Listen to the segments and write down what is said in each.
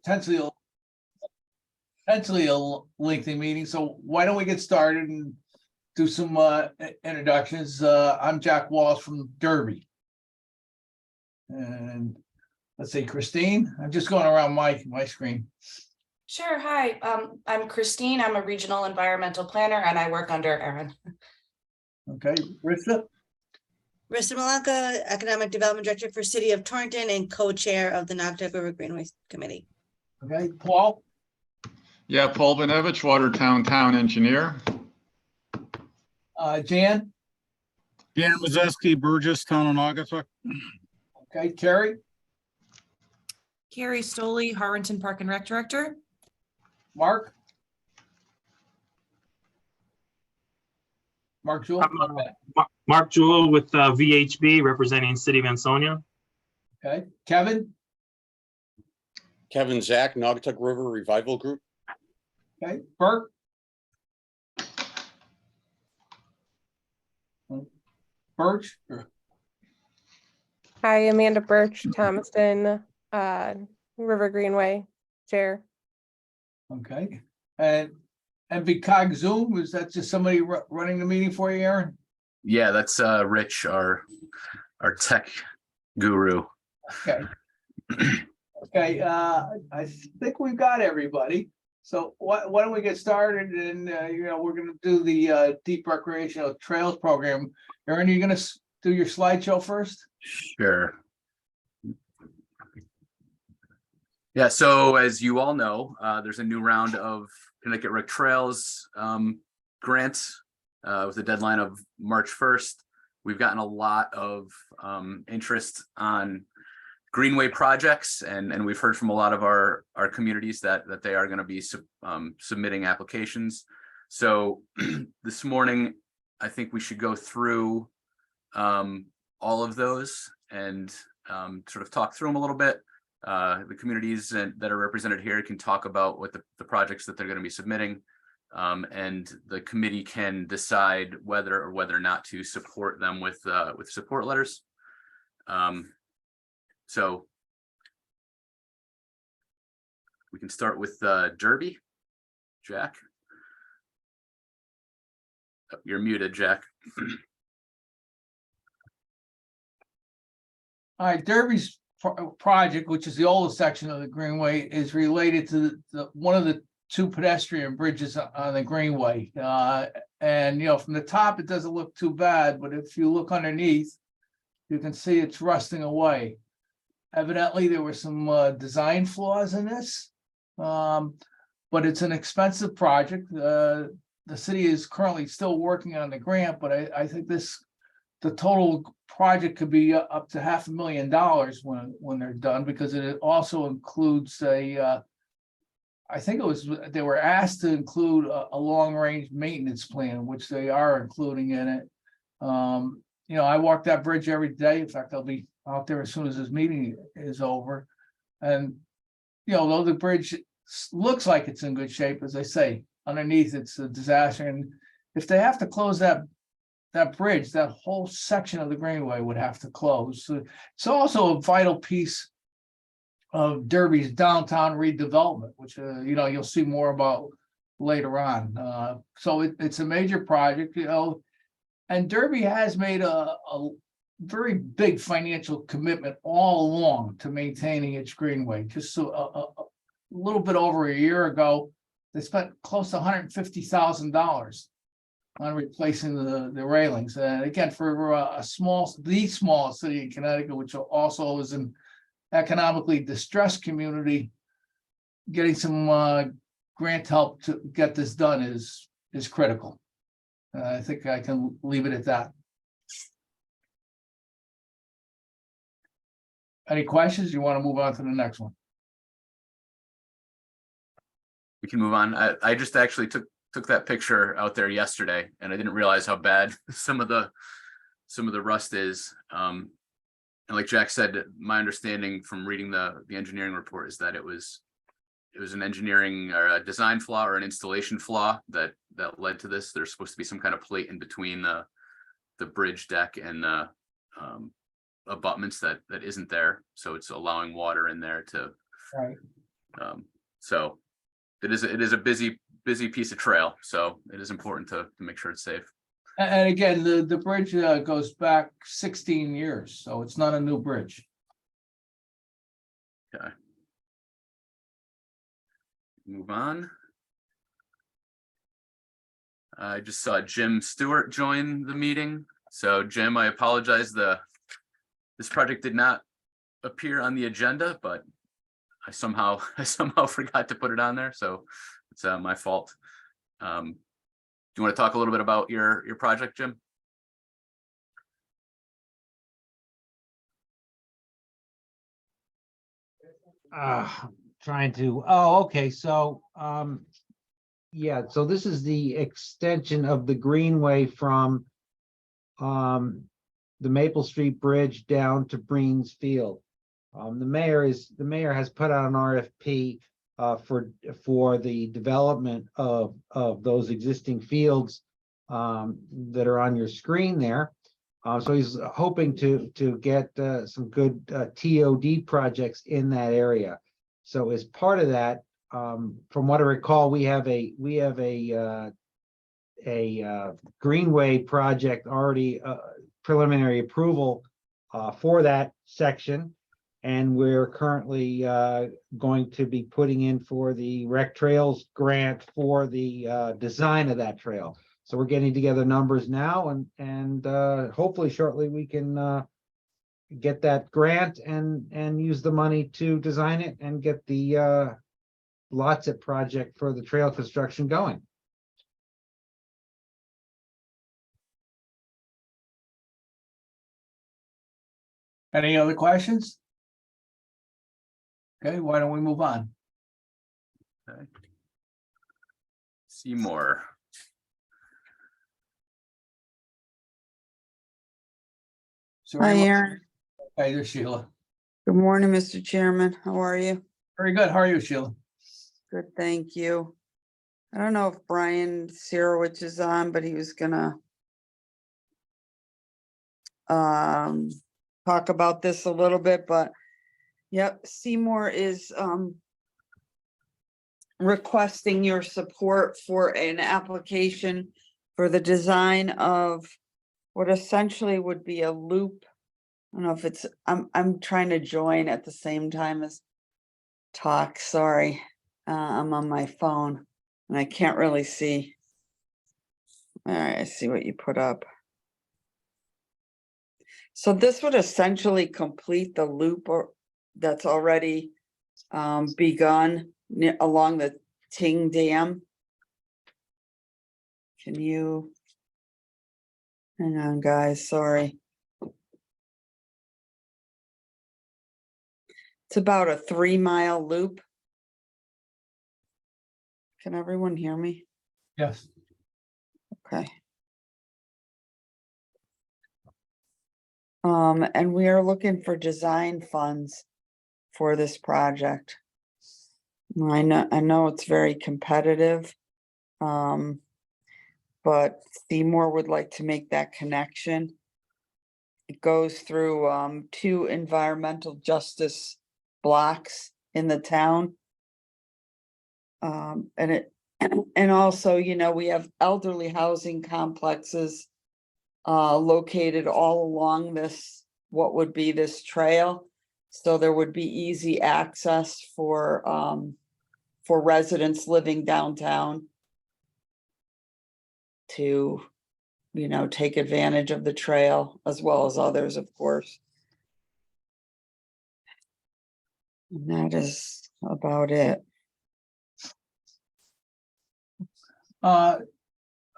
potentially a lengthy meeting. So why don't we get started and do some introductions? I'm Jack Walsh from Derby. And let's see, Christine, I'm just going around my screen. Sure. Hi, I'm Christine. I'm a regional environmental planner and I work under Aaron. Okay, Rissa? Rissa Malanka, Economic Development Director for City of Torrington and co-chair of the Naugatuck River Greenway Committee. Okay, Paul? Yeah, Paul Benevich, Watertown Town Engineer. Jan? Dan Mazeski, Burgess, Town of Naugatuck. Okay, Carrie? Carrie Stoley, Harrington Park and Rec Director. Mark? Mark Jewell? Mark Jewell with VHB representing City of Ansonia. Okay, Kevin? Kevin Zach, Naugatuck River Revival Group. Okay, Bert? Birch? Hi, Amanda Birch, Thomaston, River Greenway Chair. Okay, and VCOG Zoom, is that just somebody running the meeting for you, Aaron? Yeah, that's Rich, our tech guru. Okay. Okay, I think we've got everybody. So why don't we get started, and we're going to do the Deep Recreational Trails program. Aaron, are you going to do your slideshow first? Sure. Yeah, so as you all know, there's a new round of Connecticut Rec Trails grants with a deadline of March 1st. We've gotten a lot of interest on Greenway projects, and we've heard from a lot of our communities that they are going to be submitting applications. So this morning, I think we should go through all of those and sort of talk through them a little bit. The communities that are represented here can talk about what the projects that they're going to be submitting, and the committee can decide whether or not to support them with support letters. So we can start with Derby. Jack. Oh, you're muted, Jack. All right, Derby's project, which is the oldest section of the Greenway, is related to one of the two pedestrian bridges on the Greenway. And from the top, it doesn't look too bad, but if you look underneath, you can see it's rusting away. Evidently, there were some design flaws in this, but it's an expensive project. The city is currently still working on the grant, but I think the total project could be up to $500,000 when they're done, because it also includes I think they were asked to include a long-range maintenance plan, which they are including in it. I walk that bridge every day. In fact, I'll be out there as soon as this meeting is over. And, though the bridge looks like it's in good shape, as I say, underneath it's a disaster. And if they have to close that bridge, that whole section of the Greenway would have to close. So it's also a vital piece of Derby's downtown redevelopment, which, you'll see more about later on. So it's a major project, and Derby has made a very big financial commitment all along to maintaining its Greenway. Just so a little bit over a year ago, they spent close to $150,000 on replacing the railings. And again, for the smallest city in Connecticut, which also is an economically distressed community, getting some grant help to get this done is critical. I think I can leave it at that. Any questions? You want to move on to the next one? We can move on. I just actually took that picture out there yesterday, and I didn't realize how bad some of the rust is. And like Jack said, my understanding from reading the engineering report is that it was an engineering or a design flaw or an installation flaw that led to this. There's supposed to be some kind of plate in between the bridge deck and the abutments that isn't there, so it's allowing water in there to Right. So it is a busy piece of trail, so it is important to make sure it's safe. And again, the bridge goes back 16 years, so it's not a new bridge. Okay. Move on. I just saw Jim Stewart join the meeting. So Jim, I apologize. This project did not appear on the agenda, but I somehow forgot to put it on there. So it's my fault. Do you want to talk a little bit about your project, Jim? Trying to, okay, so, yeah, so this is the extension of the Greenway from the Maple Street Bridge down to Breens Field. The mayor has put out an RFP for the development of those existing fields that are on your screen there. So he's hoping to get some good TOD projects in that area. So as part of that, from what I recall, we have a Greenway project already preliminary approval for that section. And we're currently going to be putting in for the Rec Trails grant for the design of that trail. So we're getting together numbers now, and hopefully shortly we can get that grant and use the money to design it and get the Lotsett project for the trail construction going. Any other questions? Okay, why don't we move on? Okay. Seymour. Sorry, Hi, Aaron. Hey, there's Sheila. Good morning, Mr. Chairman. How are you? Very good. How are you, Sheila? Good, thank you. I don't know if Brian Sirowitz is on, but he was gonna talk about this a little bit, but yep, Seymour is requesting your support for an application for the design of what essentially would be a loop. I don't know if it's, I'm trying to join at the same time as talk, sorry. I'm on my phone and I can't really see. All right, I see what you put up. So this would essentially complete the loop that's already begun along the Ting Dam. Can you, hang on guys, sorry. It's about a 3-mile loop. Can everyone hear me? Yes. Okay. And we are looking for design funds for this project. I know it's very competitive. But Seymour would like to make that connection. It goes through 2 environmental justice blocks in the town. And also, you know, we have elderly housing complexes located all along this, what would be this trail. So there would be easy access for residents living downtown to, you know, take advantage of the trail as well as others, of course. And that is about it.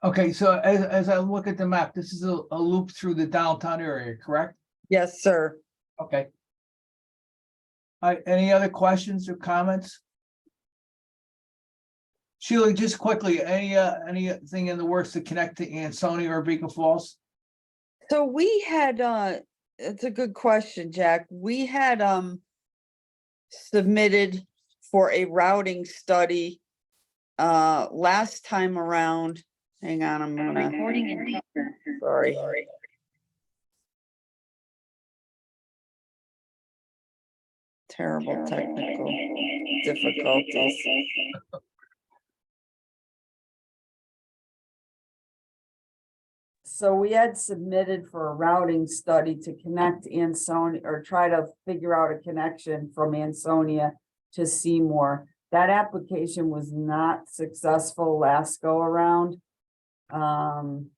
Okay, so as I look at the map, this is a loop through the downtown area, correct? Yes, sir. Okay. Any other questions or comments? Sheila, just quickly, anything in the works to connect to Ansonia or Beacon Falls? So we had, it's a good question, Jack. We had submitted for a routing study last time around. Hang on, I'm gonna. Sorry. Terrible technical difficulties. So we had submitted for a routing study to connect Ansonia, or try to figure out a connection from Ansonia to Seymour. That application was not successful last go around. And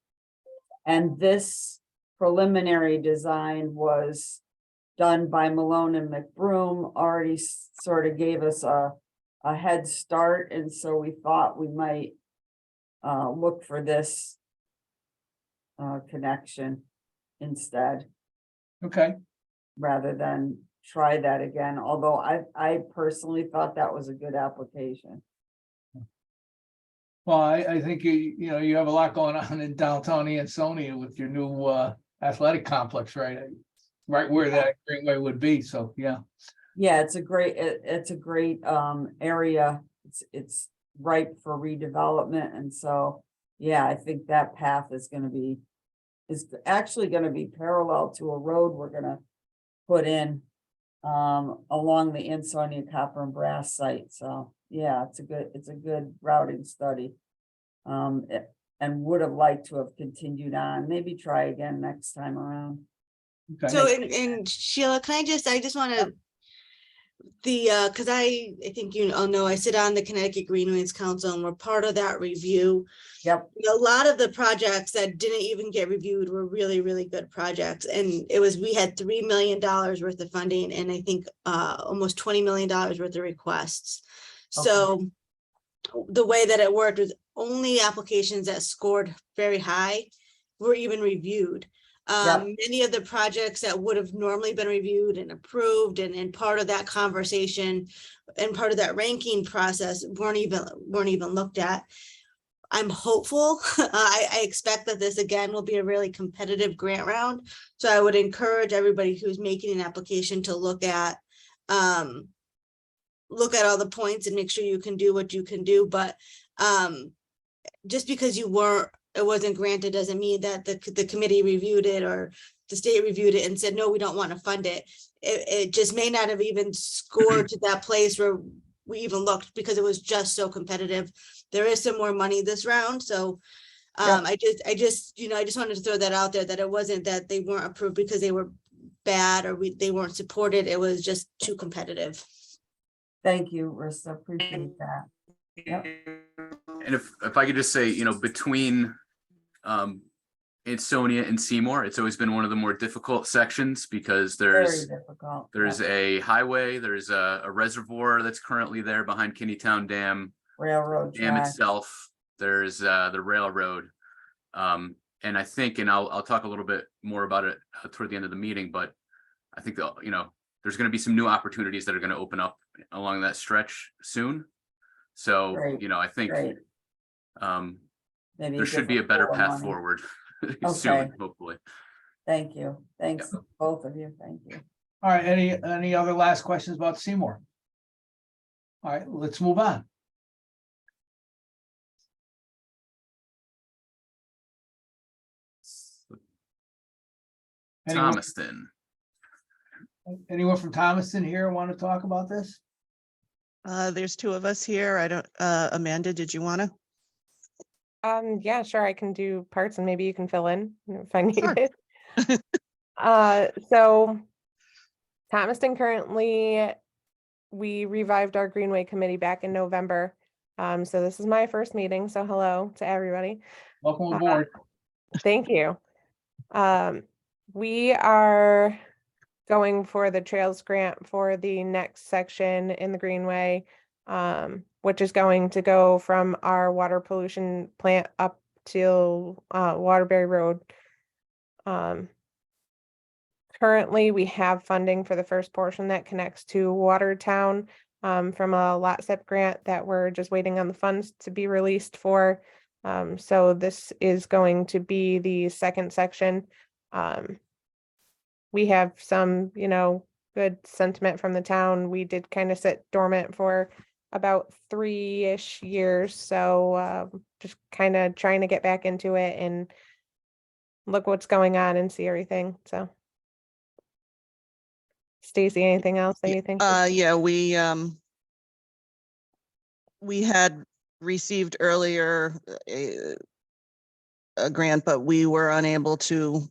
this preliminary design was done by Malone and McBroom, already sort of gave us a head start. And so we thought we might look for this connection instead, Okay, rather than try that again. Although I personally thought that was a good application. well, I think you know, you have a lot going on in downtown Ansonia with your new athletic complex, right? Right where that Greenway would be, so, yeah. Yeah, it's a great, it's a great area. It's ripe for redevelopment. And so, yeah, I think that path is actually gonna be parallel to a road we're gonna put in along the Ansonia Copper and Brass site. So, yeah, it's a good routing study. And would have liked to have continued on, maybe try again next time around. Okay. So, and Sheila, I just want to, because I think you all know, I sit on the Connecticut Greenways Council, and we're part of that review. Yep. A lot of the projects that didn't even get reviewed were really, really good projects. And we had $3 million worth of funding, and I think almost $20 million worth of requests. So the way that it worked was only applications that scored very high were even reviewed. Many of the projects that would have normally been reviewed and approved and part of that conversation and part of that ranking process weren't even looked at. I'm hopeful. I expect that this again will be a really competitive grant round. So I would encourage everybody who's making an application to look at all the points and make sure you can do what you can do. But just because it wasn't granted doesn't mean that the committee reviewed it or the state reviewed it and said, no, we don't want to fund it. It just may not have even scored to that place where we even looked, because it was just so competitive. There is some more money this round. So I just wanted to throw that out there, that it wasn't that they weren't approved because they were bad or they weren't supported. It was just too competitive. Thank you, Rissa. Appreciate that. Yep. And if I could just say, you know, between Ansonia and Seymour, it's always been one of the more difficult sections, because Very there's difficult. a highway, there's a reservoir that's currently there behind Kinneytown Dam, Railroad dam track. itself, there's the railroad. And I think, and I'll talk a little bit more about it toward the end of the meeting, but I think that, you know, there's going to be some new opportunities that are going to open up along that stretch soon. So, Great, you know, I think Maybe there should be a better different path money. forward Okay. soon, hopefully. Thank you. Thanks, both of you. Thank you. All right, any other last questions about Seymour? All right, let's move on. Thomaston. Anyone from Thomaston here want to talk about this? There's two of us here. I don't, Amanda, did you want to? Yeah, sure, I can do parts and maybe you can fill in if I need Sure. it. So Thomaston currently, we revived our Greenway committee back in November. So this is my first meeting, so hello to everybody. Welcome aboard. Thank you. We are going for the trails grant for the next section in the Greenway, which is going to go from our water pollution plant up till Waterbury Road. Currently, we have funding for the first portion that connects to Watertown from a lot SIP grant that we're just waiting on the funds to be released for. So this is going to be the second section. We have some, good sentiment from the town. We did kind of sit dormant for about 3-ish years. So just kind of trying to get back into it and look what's going on and see everything. Stacy, anything else that you think? Yeah, we had received earlier a grant, but we were unable to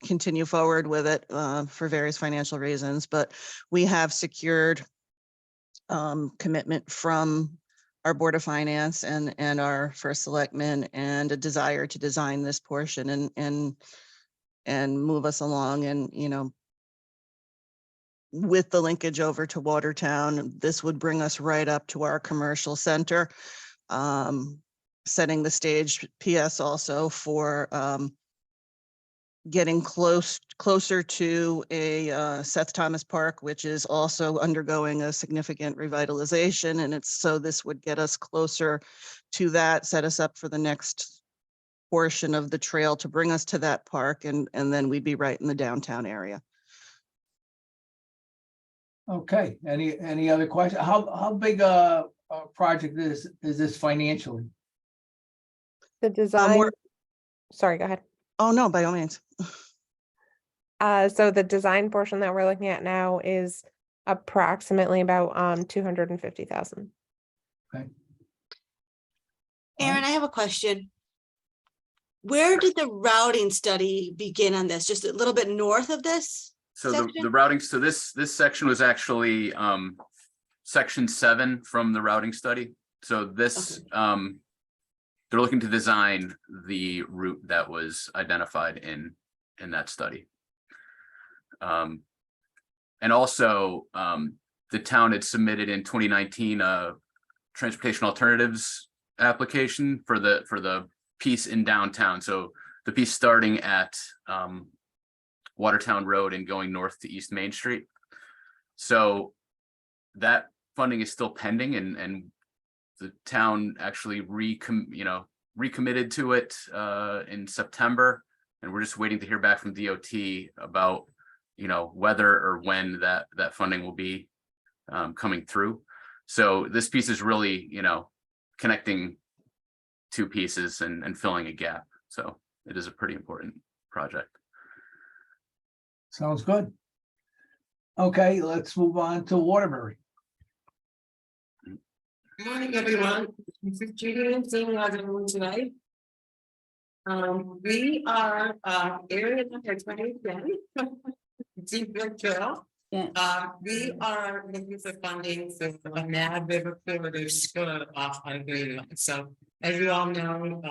continue forward with it for various financial reasons, but we have secured commitment from our Board of Finance and our first selectman, and a desire to design this portion and move us along. And, you know, with the linkage over to Watertown, this would bring us right up to our commercial center, setting the stage, PS also for getting closer to a Seth Thomas Park, which is also undergoing a significant revitalization. And this would get us closer to that, set us up for the next portion of the trail to bring us to that park. And then we'd be right in the downtown area. Okay, any other questions? How big a project is this financially? The design, sorry, go ahead. Oh, no, by all means. So the design portion that we're looking at now is approximately about 250,000. Okay. Aaron, I have a question. Where did the routing study begin on this? Just a little bit north of this? So section? the routing, so this section was actually section 7 from the routing study. So this they're looking to design the route that was identified in that study. And also the town had submitted in 2019 a transportation alternatives application for the piece in downtown. So the piece starting at Watertown Road and going north to East Main Street. So that funding is still pending, and the town actually recommitted to it in September, and we're just waiting to hear back from DOT about whether or when that funding will be coming through. So this piece is really connecting two pieces and filling a gap. So it is a pretty important project. Sounds good. Okay, let's move on to Waterbury. Good morning, everyone. This is Judy and seeing how's everyone tonight. We are area number 20 Deep Brook Trail. We are looking for funding for a Mad River corridor spur off our Greenway. So as you all know,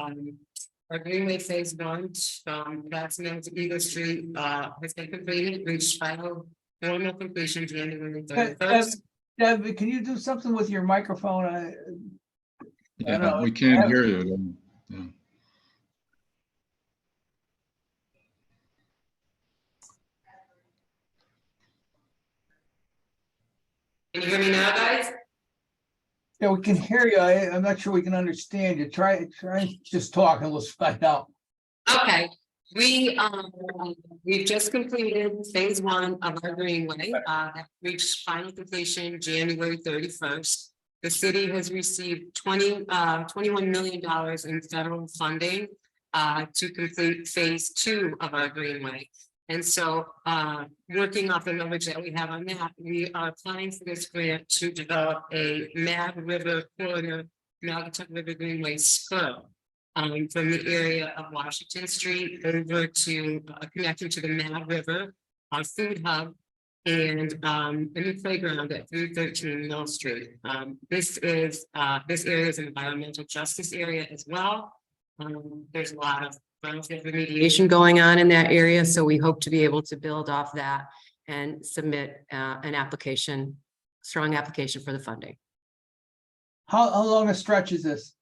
our Greenway phase 1 from Platinum to Eagle Street has been completed, reached final formal completion January 31st. Deb, can you do something with your microphone? I don't know. We can't hear you. Yeah. Can you hear me now, guys? Yeah, we can hear you. I'm not sure we can understand you. Try just talk and let's find out. Okay, we've just completed phase 1 of our Greenway, reached final completion January 31st. The city has received $21 million in federal funding to complete phase 2 of our Greenway. And so working off the knowledge that we have on that, we are applying for this grant to develop a Mad River corridor, Naugatuck River Greenway spur from the area of Washington Street over to connecting to the Mad River, our food hub, and a new playground at 313 Mill Street. This area is an environmental justice area as well. There's a lot of remediation going on in that area, so we hope to be able to build off that and submit an application, strong application for the funding. How long a stretch is this?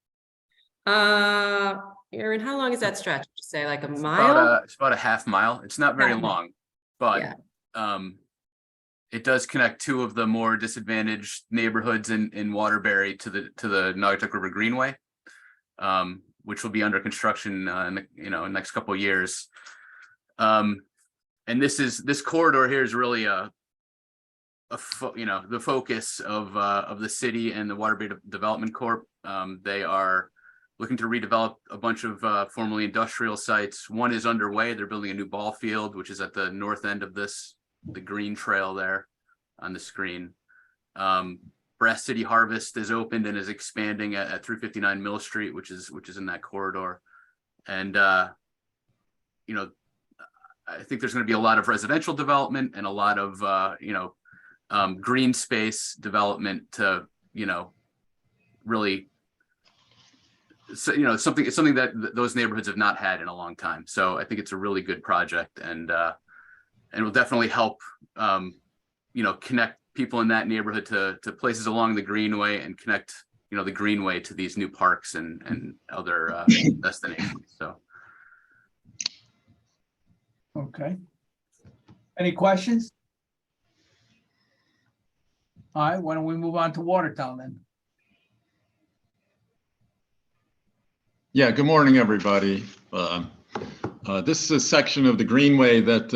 Aaron, how long is that stretch? Just say like a mile? It's about a half mile. It's not very long, but it does connect two of the more disadvantaged neighborhoods in Waterbury to the Naugatuck River Greenway, which will be under construction in the next couple of years. And this corridor here is really the focus of the city and the Waterbury Development Corp. They are looking to redevelop a bunch of formerly industrial sites. One is underway. They're building a new ball field, which is at the north end of this green trail there on the screen. Brass City Harvest is opened and is expanding at 359 Mill Street, which is in that corridor. And you know, I think there's going to be a lot of residential development and a lot of green space development to, really, so, something that those neighborhoods have not had in a long time. So I think it's a really good project, and will definitely help, connect people in that neighborhood to places along the Greenway, and connect, the Greenway to these new parks and other destinations. So. Okay. Any questions? All right, why don't we move on to Watertown then? Yeah, good morning, everybody. This is a section of the Greenway that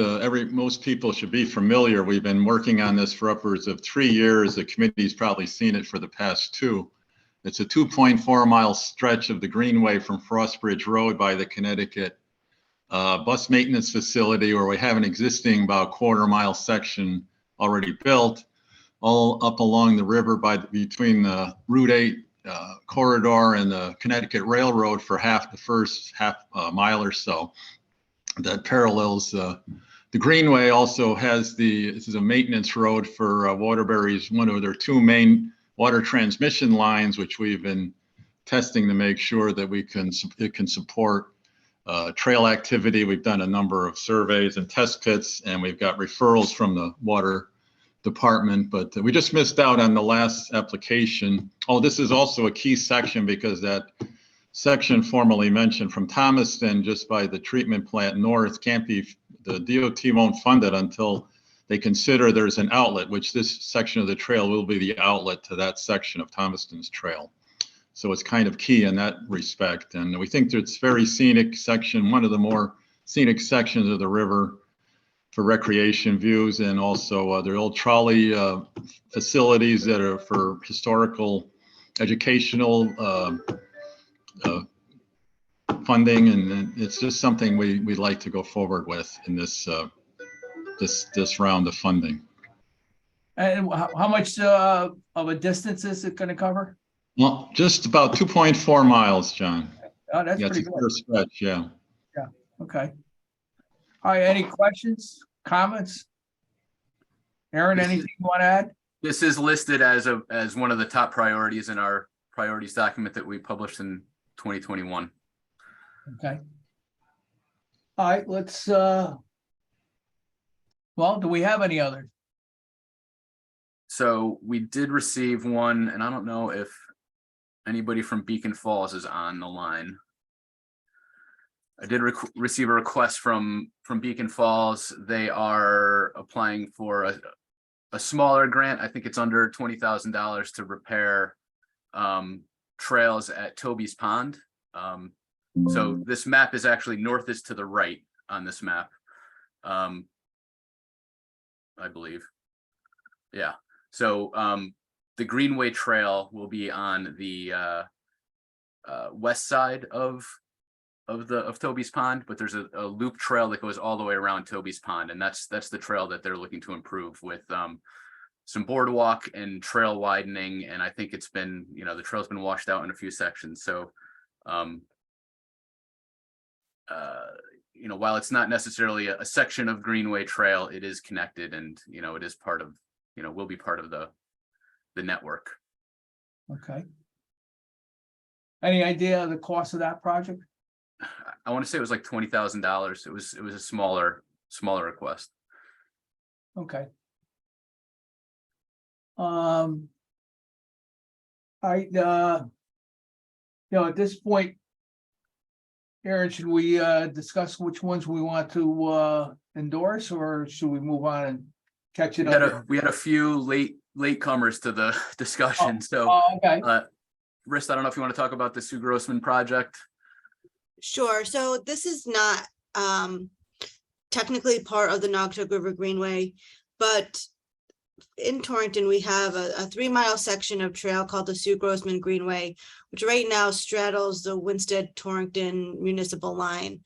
most people should be familiar. We've been working on this for upwards of 3 years. The committee's probably seen it for the past 2. It's a 2.4-mile stretch of the Greenway from Frostbridge Road by the Connecticut bus maintenance facility, where we have an existing about quarter-mile section already built, all up along the river between the Route 8 corridor and the Connecticut Railroad for the first half mile or so. That parallels the Greenway. Also has this is a maintenance road for Waterbury's, one of their 2 main water transmission lines, which we've been testing to make sure that it can support trail activity. We've done a number of surveys and test pits, and we've got referrals from the water department, but we just missed out on the last application. Oh, this is also a key section because that section formerly mentioned from Thomaston, just by the treatment plant north, the DOT won't fund it until they consider there's an outlet, which this section of the trail will be the outlet to that section of Thomaston's trail. So it's kind of key in that respect. And we think that it's very scenic section, one of the more scenic sections of the river for recreation views, and also the old trolley facilities that are for historical, educational funding. And it's just something we'd like to go forward with in this round of funding. And how much of a distance is it going to cover? Well, just about 2.4 miles, John. Oh, that's Yeah, pretty it's a good. fair stretch, yeah. Yeah, okay. All right, any questions, comments? Aaron, anything you want to add? This is listed as one of the top priorities in our priorities document that we published in 2021. Okay. All right, let's, well, do we have any others? So we did receive one, and I don't know if anybody from Beacon Falls is on the line. I did receive a request from Beacon Falls. They are applying for a smaller grant. I think it's under $20,000 to repair trails at Toby's Pond. So this map is actually north is to the right on this map, I believe. Yeah. So the Greenway Trail will be on the west side of Toby's Pond, but there's a loop trail that goes all the way around Toby's Pond, and that's the trail that they're looking to improve with some boardwalk and trail widening. And I think it's been, the trail's been washed out in a few sections. So while it's not necessarily a section of Greenway Trail, it is connected, and it is part of, will be part of the network. Okay. Any idea of the cost of that project? I want to say it was like $20,000. It was a smaller request. Okay. All right, at this point, Aaron, should we discuss which ones we want to endorse, or should we move on and catch it up? We had a few latecomers to the discussion. Okay. Rist, I don't know if you want to talk about the Sue Grossman project. Sure. So this is not technically part of the Naugatuck River Greenway, but in Torrington, we have a 3-mile section of trail called the Sue Grossman Greenway, which right now straddles the Winsted-Torrington municipal line.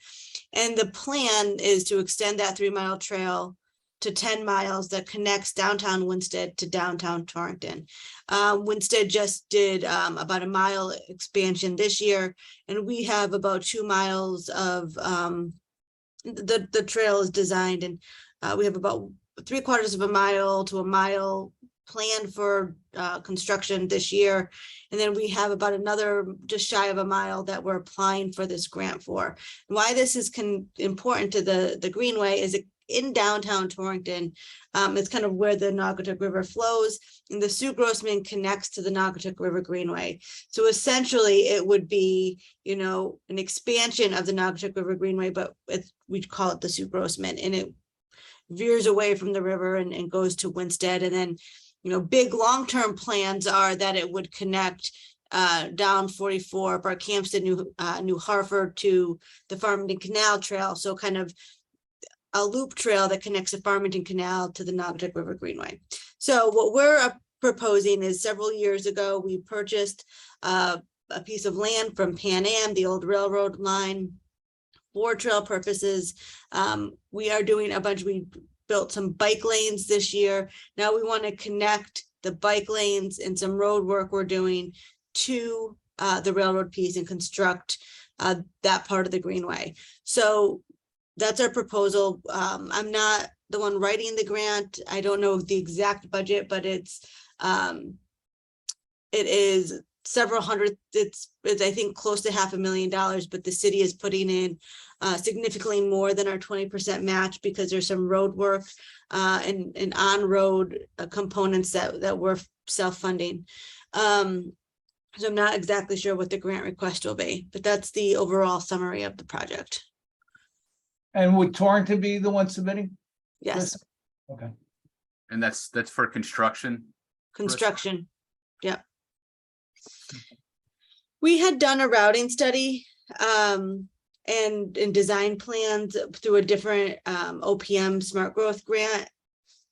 And the plan is to extend that 3-mile trail to 10 miles that connects downtown Winsted to downtown Torrington. Winsted just did about a mile expansion this year, and we have about 2 miles of the trail is designed, and we have about 3/4 of a mile to a mile planned for construction this year. And then we have about another just shy of a mile that we're applying for this grant for. Why this is important to the Greenway is in downtown Torrington. It's kind of where the Naugatuck River flows, and the Sue Grossman connects to the Naugatuck River Greenway. So essentially it would be, you know, an expansion of the Naugatuck River Greenway, but we call it the Sue Grossman, and it veers away from the river and goes to Winsted. And then, you know, big long-term plans are that it would connect down 44 Barkhamsted, New Hartford to the Farmington Canal Trail. So kind of a loop trail that connects the Farmington Canal to the Naugatuck River Greenway. So what we're proposing is, several years ago, we purchased a piece of land from Pan Am, the old railroad line, for trail purposes. We are doing we built some bike lanes this year. Now we want to connect the bike lanes and some road work we're doing to the railroad piece and construct that part of the Greenway. So that's our proposal. I'm not the one writing the grant. I don't know the exact budget, but it is several hundred. It's I think close to $500,000, but the city is putting in significantly more than our 20% match, because there's some road work and on-road components that we're self-funding. So I'm not exactly sure what the grant request will be, but that's the overall summary of the project. And would Torrington be the one submitting? Yes. This? Okay. And that's for construction? Construction. Yep. We had done a routing study and design plans through a different OPM Smart Growth grant.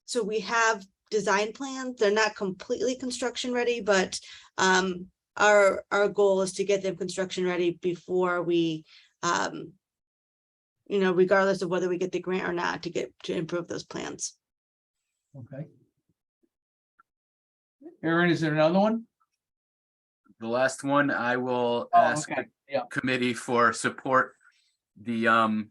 So we have design plans. They're not completely construction ready, but our goal is to get them construction ready before we you know, regardless of whether we get the grant or not, to improve those plans. Okay. Aaron, is there another one? The last one, I will ask okay. the committee for support. The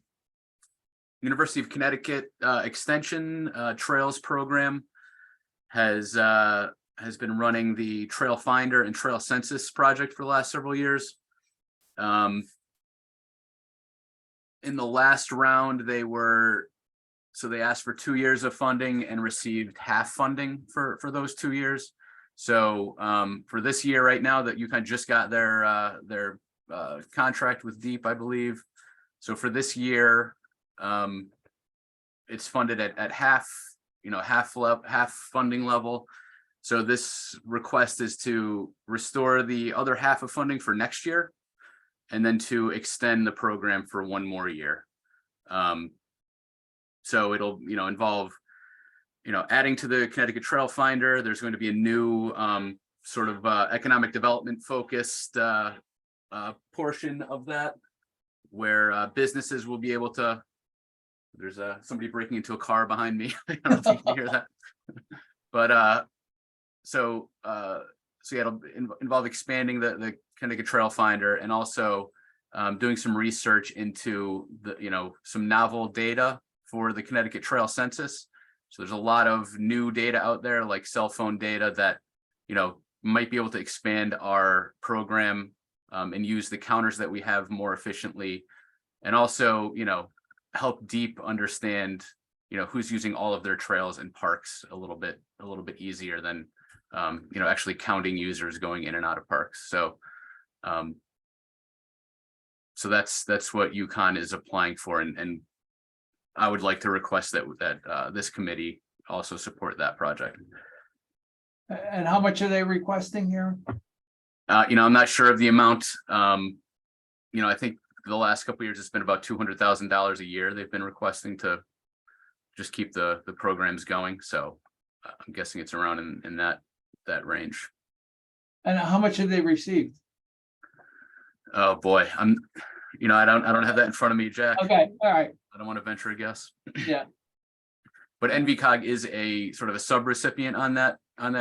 University of Connecticut Extension Trails Program has been running the Trail Finder and Trail Census project for the last several years. In the last round, they asked for 2 years of funding and received half funding for those 2 years. So for this year right now, that UConn just got their contract with DEEP, I believe. So for this year, it's funded at half funding level. So this request is to restore the other half of funding for next year, and then to extend the program for 1 more year. So it'll, involve, adding to the Connecticut Trail Finder. There's going to be a new sort of economic development focused portion of that, where businesses will be able to, there's somebody breaking into a car behind me. I don't know if you can hear that. But so yeah, it'll involve expanding the Connecticut Trail Finder, and also doing some research into some novel data for the Connecticut Trail Census. So there's a lot of new data out there, like cell phone data, that might be able to expand our program and use the counters that we have more efficiently, and also help DEEP understand who's using all of their trails and parks a little bit easier than actually counting users going in and out of parks. So so that's what UConn is applying for, and I would like to request that this committee also support that project. And how much are they requesting here? I'm not sure of the amount. I think the last couple of years it's been about $200,000 a year they've been requesting to just keep the programs going. So I'm guessing it's around in that range. And how much have they received? Oh boy, I don't have that in front of me, Jack. Okay, all right. I don't want to venture a guess. Yeah. But NVCOG is a sort of a sub-recipient on that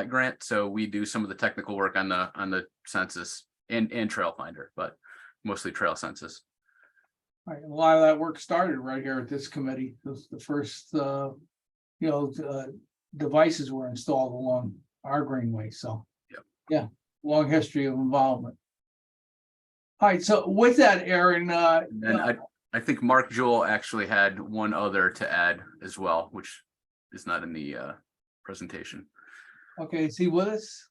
grant, so we do some of the technical work on the census and Trail Finder, but mostly trail census. Right, a lot of that work started right here at this committee. The first, devices were installed along our Greenway, so. Yep. Yeah, long history of involvement. All right, so with that, Aaron, And I think Mark Jewell actually had one other to add as well, which is not in the presentation. okay, is he with us?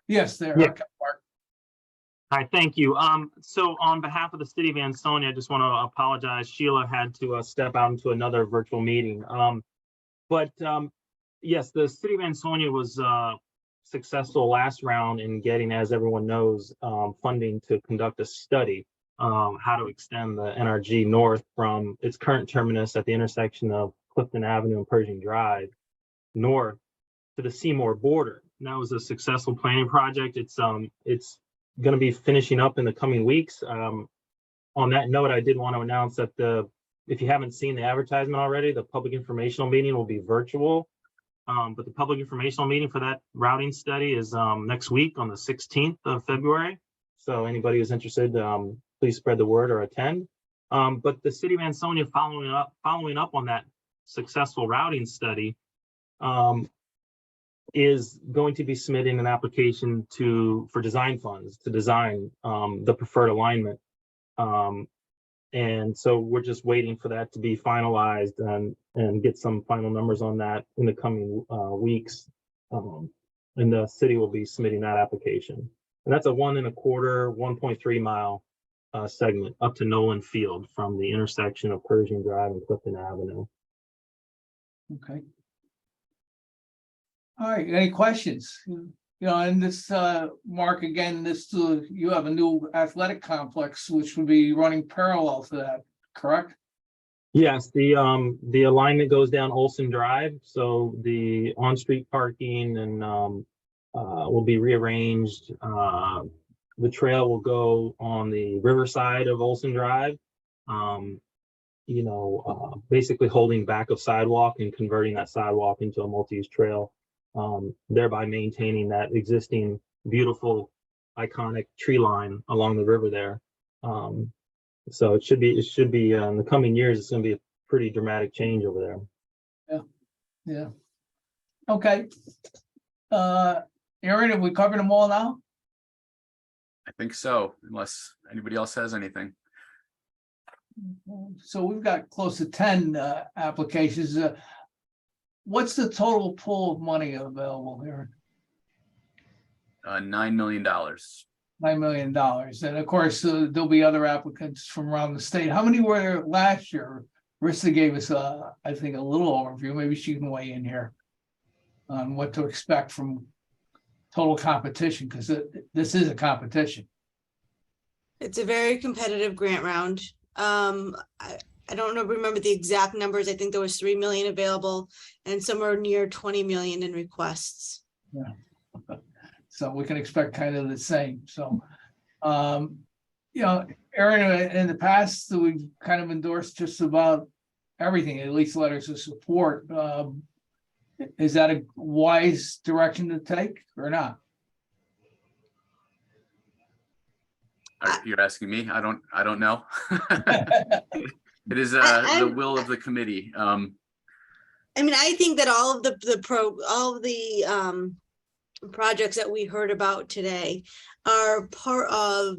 Yes, there. Yeah. Okay, Mark. Hi, thank you. So on behalf of the city of Ansonia, I just want to apologize. Sheila had to step out into another virtual meeting. Yes, the city of Ansonia was successful last round in getting, as everyone knows, funding to conduct a study how to extend the NRG north from its current terminus at the intersection of Clifton Avenue and Pershing Drive north to the Seymour border. And that was a successful planning project. It's going to be finishing up in the coming weeks. On that note, I did want to announce that if you haven't seen the advertisement already, the public informational meeting will be virtual. But the public informational meeting for that routing study is next week on the 16th of February. So anybody who's interested, please spread the word or attend. But the city of Ansonia, following up on that successful routing study, is going to be submitting an application for design funds to design the preferred alignment. And so we're just waiting for that to be finalized and get some final numbers on that in the coming weeks. And the city will be submitting that application. And that's a 1.25, 1.3 mile segment up to Nolan Field from the intersection of Pershing Drive and Clifton Avenue. Okay. All right, any questions? And this, Mark, again, you have a new athletic complex, which would be running parallel to that, correct? Yes, the alignment goes down Olson Drive, so the on-street parking and will be rearranged. The trail will go on the riverside of Olson Drive, basically holding back of sidewalk and converting that sidewalk into a multi-use trail, thereby maintaining that existing beautiful, iconic tree line along the river there. So it should be in the coming years, it's going to be a pretty dramatic change over there. Yeah. Okay. Aaron, have we covered them all now? I think so, unless anybody else has anything. So we've got close to 10 applications. What's the total pool of money available here? $9 million. $9 million. And of course, there'll be other applicants from around the state. How many were there last year? Rissa gave us, I think, a little overview. Maybe she can weigh in here on what to expect from total competition, because this is a competition. It's a very competitive grant round. I don't remember the exact numbers. I think there was 3 million available and somewhere near 20 million in requests. Yeah. So we can expect kind of the same. So, Aaron, in the past, we've kind of endorsed just about everything, at least letters of support. Is that a wise direction to take or not? You're asking me? I don't know. It is the will of the committee. I mean, I think that all of the projects that we heard about today are part of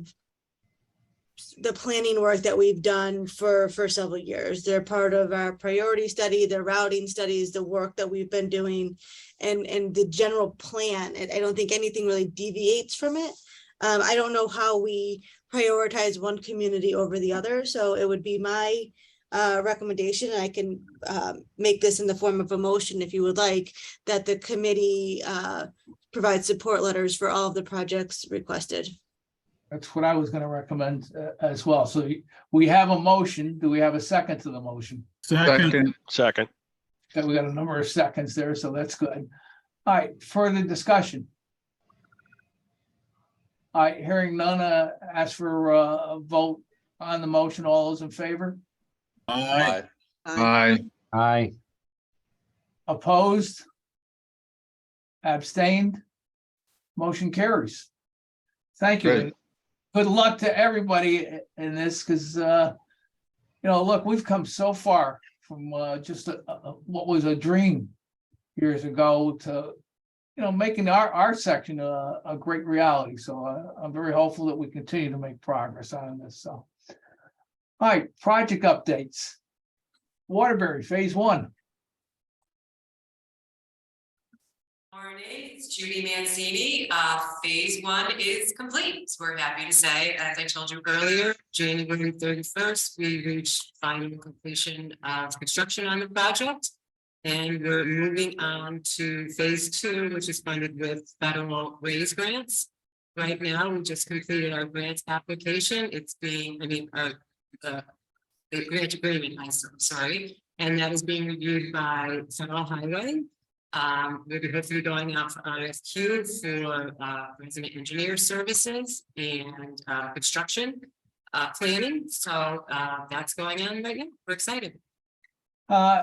the planning work that we've done for several years. They're part of our priority study, the routing studies, the work that we've been doing, and the general plan. I don't think anything really deviates from it. I don't know how we prioritize one community over the other, so it would be my recommendation, and I can make this in the form of a motion if you would like, that the committee provide support letters for all of the projects requested. That's what I was going to recommend as well. So we have a motion. Do we have a second to the motion? Second. Second. Okay, we got a number of seconds there, so that's good. All right, further discussion. All right, hearing none, ask for a vote on the motion. All those in favor? Aye. Aye. Aye. Opposed? Abstained? Motion carries. Thank you. Great. Good luck to everybody in this, because look, we've come so far from just what was a dream years ago to making our section a great reality. So I'm very hopeful that we continue to make progress on this. So, all right, project updates. Waterbury Phase 1. Morning, it's Judy Mancini. Phase 1 is complete. We're happy to say, as I told you earlier, January 31st, we reached final completion of construction on the project. And we're moving on to Phase 2, which is funded with federal raise grants. Right now, we just completed our grants application. It's being, the grant agreement, I'm sorry, and that is being reviewed by Federal Highway. We'll be hopefully going out for RFQ for resident engineer services and construction planning. So that's going on right now. We're excited.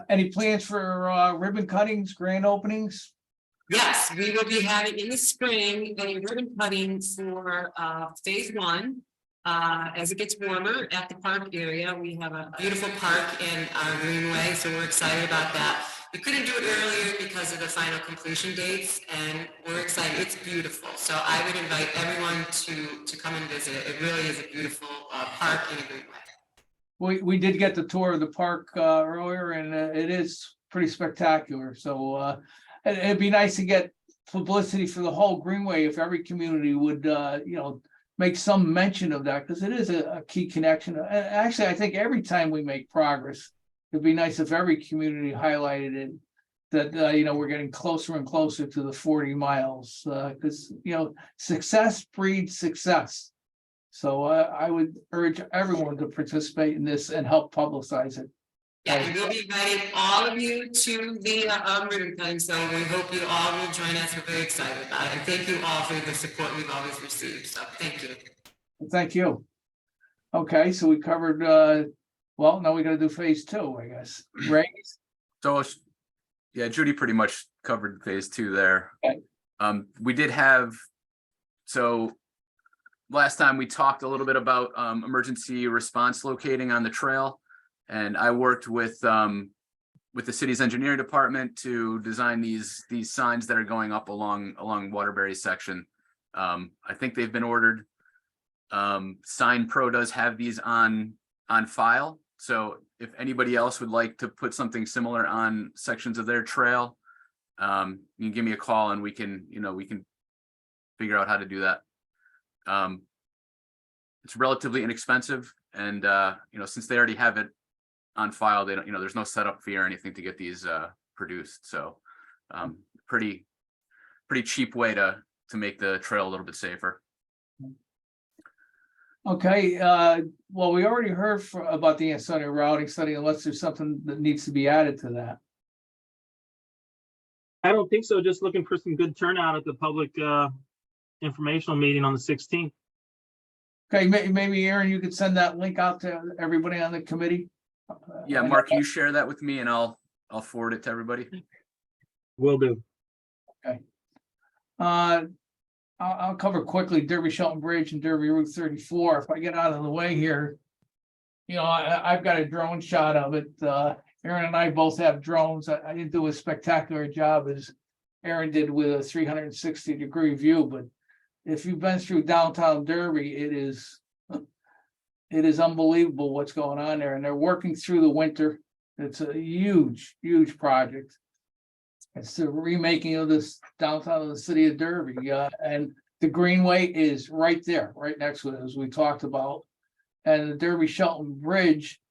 Any plans for ribbon cuttings, grand openings? Yes, we will be having in the spring a ribbon cutting for Phase 1. As it gets warmer at the park area, we have a beautiful park in our Greenway, so we're excited about that. We couldn't do it earlier because of the final completion dates, and we're excited. It's beautiful. So I would invite everyone to come and visit. It really is a beautiful park in a Greenway. We did get the tour of the park earlier, and it is pretty spectacular. So it'd be nice to get publicity for the whole Greenway if every community would make some mention of that, because it is a key connection. And actually, I think every time we make progress, it'd be nice if every community highlighted it, that we're getting closer and closer to the 40 miles, because success breeds success. So I would urge everyone to participate in this and help publicize it. Yeah, and we'll be inviting all of you to the ribbon cutting, so we hope you all will join us. We're very excited about it. And thank you all for the support we've always received. So thank you. Thank you. Okay, so we covered, well, now we got to do Phase 2, I guess. Ray? So, yeah, Judy pretty much covered Phase 2 there. Okay. We did have, so last time we talked a little bit about emergency response locating on the trail. And I worked with the city's engineering department to design these signs that are going up along Waterbury section. I think they've been ordered. Sign Pro does have these on file. So if anybody else would like to put something similar on sections of their trail, you can give me a call and we can figure out how to do that. It's relatively inexpensive, and since they already have it on file, they don't, there's no setup fee or anything to get these produced. So pretty cheap way to make the trail a little bit safer. Okay, well, we already heard about the ancillary routing study, unless there's something that needs to be added to that. I don't think so. Just looking for some good turnout at the public informational meeting on the 16th. Okay, maybe Aaron, you could send that link out to everybody on the committee. Yeah, Mark, can you share that with me and I'll forward it to everybody? Will do. Okay. I'll cover quickly Derby Shelton Bridge and Derby Route 34. If I get out of the way here, I've got a drone shot of it. Aaron and I both have drones. I didn't do a spectacular job as Aaron did with a 360-degree view, but if you've been through downtown Derby, it is unbelievable what's going on there, and they're working through the winter. It's a huge project. It's the remaking of this downtown of the city of Derby, and the Greenway is right there, right next to it, as we talked about. And the Derby Shelton Bridge,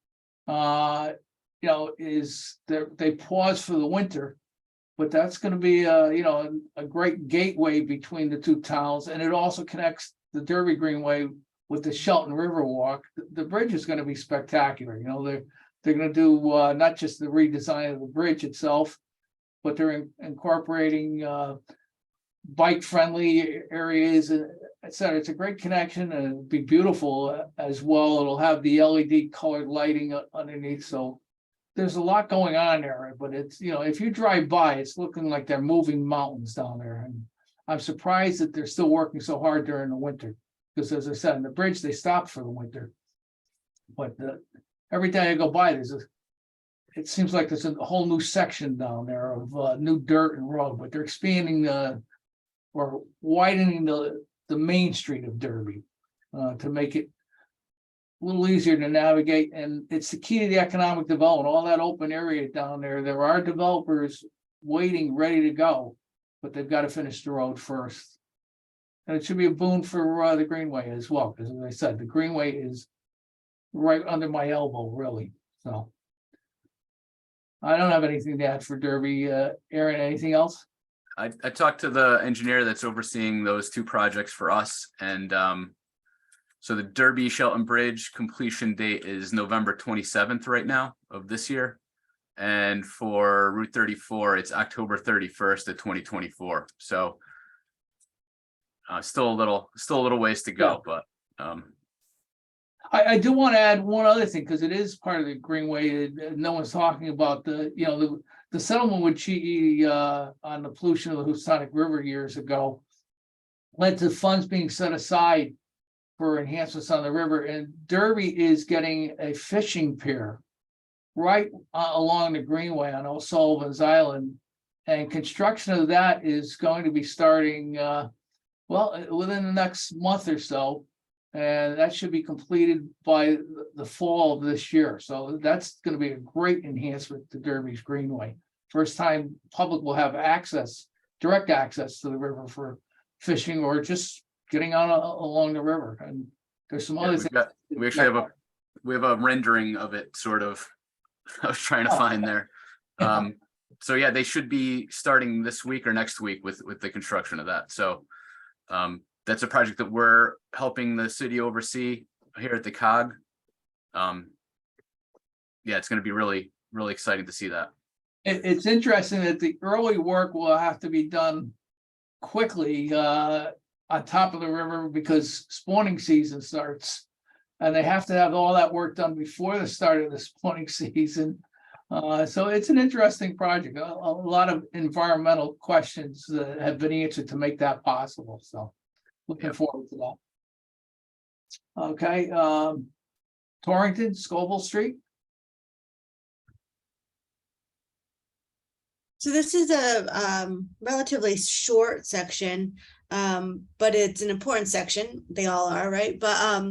is they pause for the winter, but that's going to be a great gateway between the two towns, and it also connects the Derby Greenway with the Shelton River Walk. The bridge is going to be spectacular. They're going to do not just the redesign of the bridge itself, but they're incorporating bike-friendly areas, et cetera. It's a great connection, and it'll be beautiful as well. It'll have the LED colored lighting underneath, so there's a lot going on there, but it's, if you drive by, it's looking like they're moving mountains down there. And I'm surprised that they're still working so hard during the winter. Because as I said, in the bridge, they stopped for the winter. But every time I go by, it seems like there's a whole new section down there of new dirt and road, but they're expanding or widening the main street of Derby to make it a little easier to navigate, and it's the key to the economic development, all that open area down there. There are developers waiting, ready to go, but they've got to finish the road first. And it should be a boon for the Greenway as well, because as I said, the Greenway is right under my elbow, really. So I don't have anything to add for Derby. Aaron, anything else? I talked to the engineer that's overseeing those two projects for us, and so the Derby Shelton Bridge completion date is November 27th right now of this year. And for Route 34, it's October 31st of 2024. So still a little ways to go, but I do want to add one other thing, because it is part of the Greenway. No one's talking about the settlement with GE on the pollution of the Housatonic River years ago led to funds being set aside for enhancements on the river, and Derby is getting a fishing pier right along the Greenway on O'Sullivan's Island, and construction of that is going to be starting within the next month or so, and that should be completed by the fall of this year. So that's going to be a great enhancement to Derby's Greenway. First time public will have direct access to the river for fishing or just getting on along the river. And there's some other things. We actually have a rendering of it, sort of. I was trying to find there. So yeah, they should be starting this week or next week with the construction of that. So that's a project that we're helping the city oversee here at the COG. Yeah, it's going to be really, really exciting to see that. It's interesting that the early work will have to be done quickly on top of the river, because spawning season starts, and they have to have all that work done before the start of the spawning season. So it's an interesting project. A lot of environmental questions that have been answered to make that possible. So looking forward to that. Okay, Torrington, Scoville Street. So this is a relatively short section, but it's an important section. They all are, right? But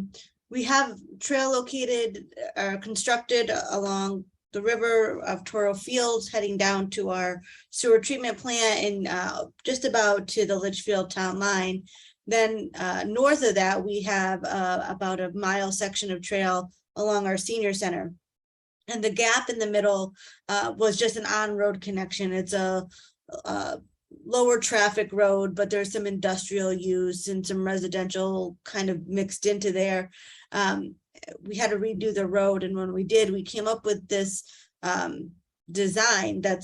we have trail located or constructed along the river of Toro Fields, heading down to our sewer treatment plant and just about to the Litchfield town line. Then north of that, we have about a mile section of trail along our senior center. And the gap in the middle was just an on-road connection. It's a lower traffic road, but there's some industrial use and some residential kind of mixed into there. We had to redo the road, and when we did, we came up with this design that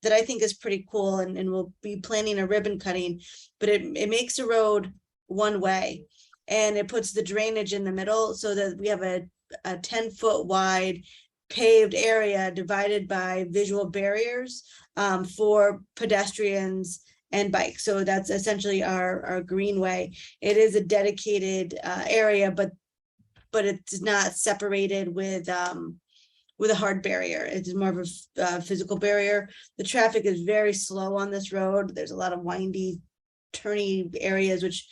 I think is pretty cool, and we'll be planning a ribbon cutting, but it makes the road one way, and it puts the drainage in the middle so that we have a 10-foot wide paved area divided by visual barriers for pedestrians and bikes. So that's essentially our greenway. It is a dedicated area, but it's not separated with a hard barrier. It's more of a physical barrier. The traffic is very slow on this road. There's a lot of windy, turny areas, which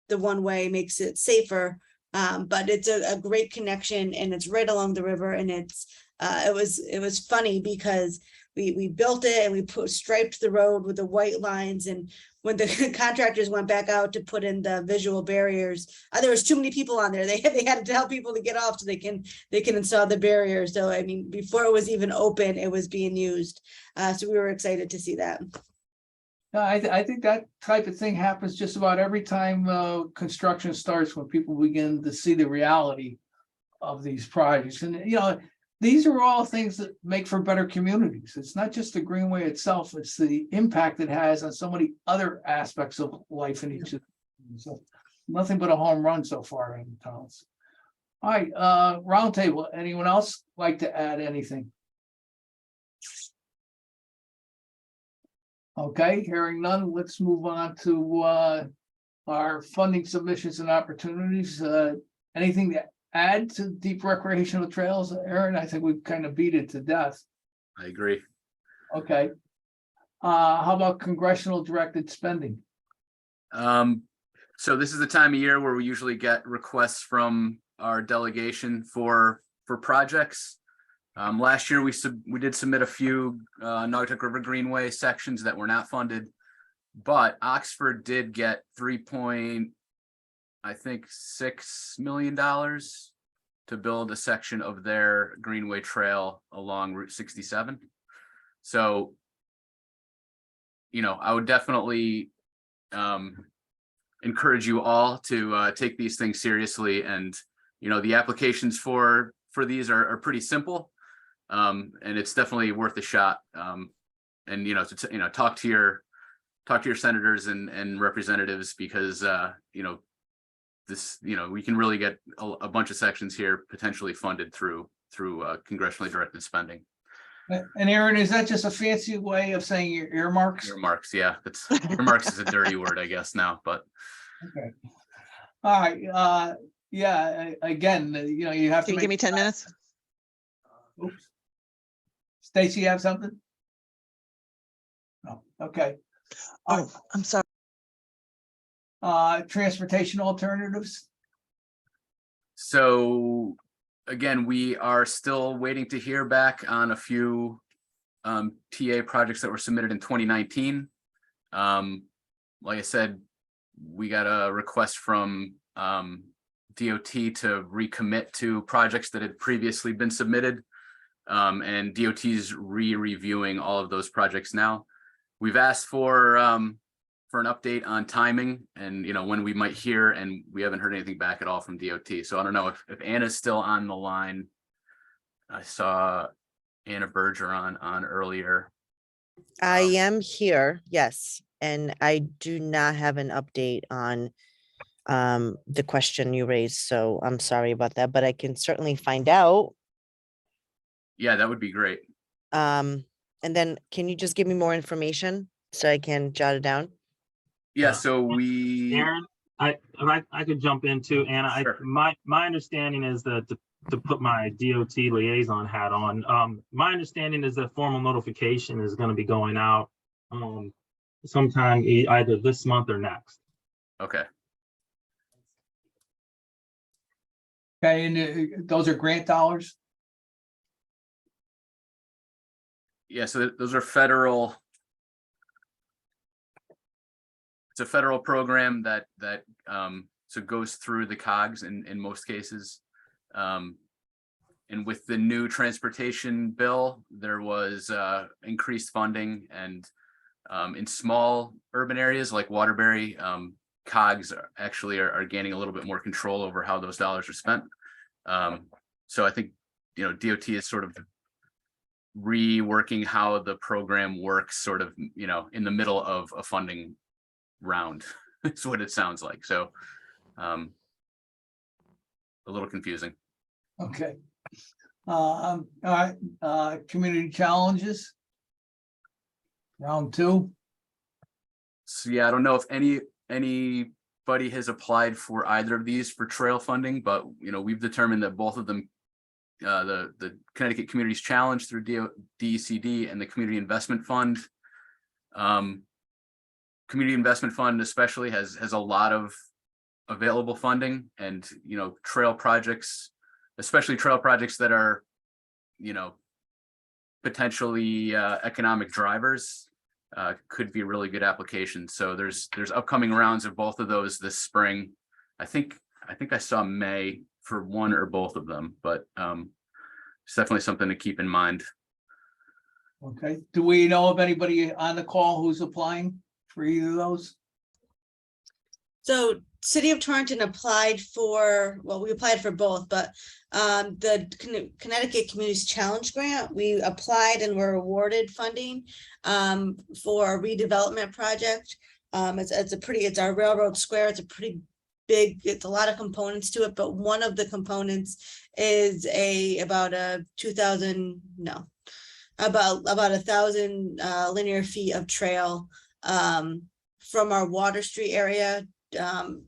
the one way makes it safer. But it's a great connection, and it's right along the river, and it was funny because we built it and we striped the road with the white lines, and when the contractors went back out to put in the visual barriers, there was too many people on there. They had to tell people to get off so they can install the barriers. So I mean, before it was even open, it was being used. So we were excited to see that. I think that type of thing happens just about every time construction starts, when people begin to see the reality of these projects. And, these are all things that make for better communities. It's not just the Greenway itself, it's the impact it has on so many other aspects of life in each of them. So nothing but a home run so far in towns. All right, roundtable, anyone else like to add anything? Okay, hearing none, let's move on to our funding submissions and opportunities. Anything to add to deep recreational trails, Aaron? I think we've kind of beat it to death. I agree. Okay. How about congressional directed spending? So this is the time of year where we usually get requests from our delegation for projects. Last year, we did submit a few Naugatuck River Greenway sections that were not funded, but Oxford did get $3.6 million to build a section of their Greenway trail along Route 67. So, you know, I would definitely encourage you all to take these things seriously. And, you know, the applications for these are pretty simple. And it's definitely worth a shot. And, you know, to talk to your senators and representatives, because, you know, this, you know, we can really get a bunch of sections here potentially funded through congressionally directed spending. And Aaron, is that just a fancy way of saying your earmarks? Earmarks, yeah, that's earmarks is a dirty word, I guess now, but. Okay. All right, yeah, again, you know, you have to. Can you give me 10 minutes? Oops. Stacy, you have something? No, okay. Oh, I'm sorry. Transportation alternatives? So again, we are still waiting to hear back on a few TA projects that were submitted in 2019. Like I said, we got a request from DOT to recommit to projects that had previously been submitted. And DOT's re-reviewing all of those projects now. We've asked for an update on timing and, you know, when we might hear, and we haven't heard anything back at all from DOT. So I don't know if Anna's still on the line. I saw Anna Berger on earlier. I am here, yes, and I do not have an update on the question you raised, so I'm sorry about that, but I can certainly find out. Yeah, that would be great. And then can you just give me more information so I can jot it down? Yeah, so we. Aaron, I could jump into Anna. Sure. My understanding is that to put my DOT liaison hat on, my understanding is that formal notification is going to be going out sometime either this month or next. Okay. Okay, and those are grant dollars? Yeah, so those are federal. It's a federal program that so goes through the COGS in most cases. And with the new transportation bill, there was increased funding, and in small urban areas like Waterbury, COGS are gaining a little bit more control over how those dollars are spent. So I think, you know, DOT is sort of reworking how the program works, sort of, you know, in the middle of a funding round is what it sounds like. So a little confusing. Okay. All right, community challenges. Round 2. So yeah, I don't know if anybody has applied for either of these for trail funding, but, you know, we've determined that both of them, the Connecticut Communities Challenge through DECD and the Community Investment Fund. Community Investment Fund especially has a lot of available funding, and, you know, trail projects, especially trail projects that are, you know, potentially economic drivers, could be really good applications. So there's upcoming rounds of both of those this spring. I think I saw May for one or both of them, but it's definitely something to keep in mind. Okay, do we know of anybody on the call who's applying for either of those? So City of Torrington applied for, well, we applied for both, but the Connecticut Communities Challenge Grant, we applied and were awarded funding for a redevelopment project. It's our railroad square. It's a pretty big, it's a lot of components to it, but one of the components is about 1,000 linear feet of trail from our Water Street area, kind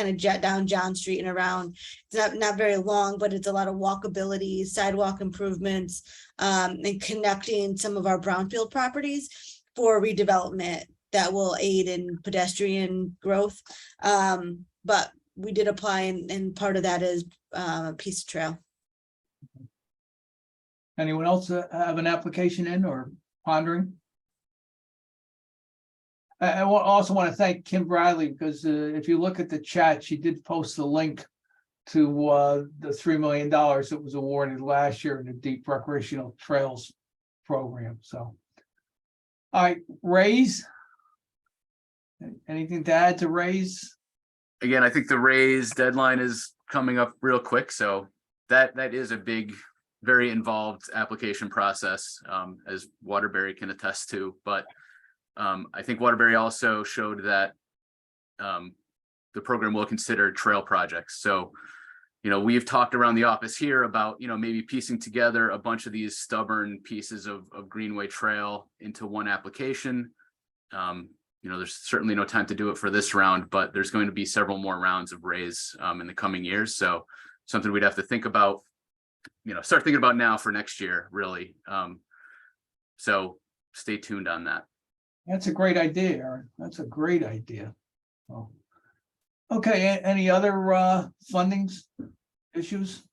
of jet down John Street and around. It's not very long, but it's a lot of walkability, sidewalk improvements, and connecting some of our brownfield properties for redevelopment that will aid in pedestrian growth. But we did apply, and part of that is a piece of trail. Anyone else have an application in or pondering? I also want to thank Kim Bradley, because if you look at the chat, she did post the link to the $3 million that was awarded last year in the Deep Recreational Trails program. So, all right, Raise. Anything to add to Raise? Again, I think the raise deadline is coming up real quick, so that is a big, very involved application process, as Waterbury can attest to. But I think Waterbury also showed that the program will consider trail projects. So, we've talked around the office here about, maybe piecing together a bunch of these stubborn pieces of Greenway Trail into one application. There's certainly no time to do it for this round, but there's going to be several more rounds of Raise in the coming years. So something we'd have to think about, start thinking about now for next year, really. So stay tuned on that. That's a great idea, Aaron. That's a great idea. Oh. Okay, any other fundings issues?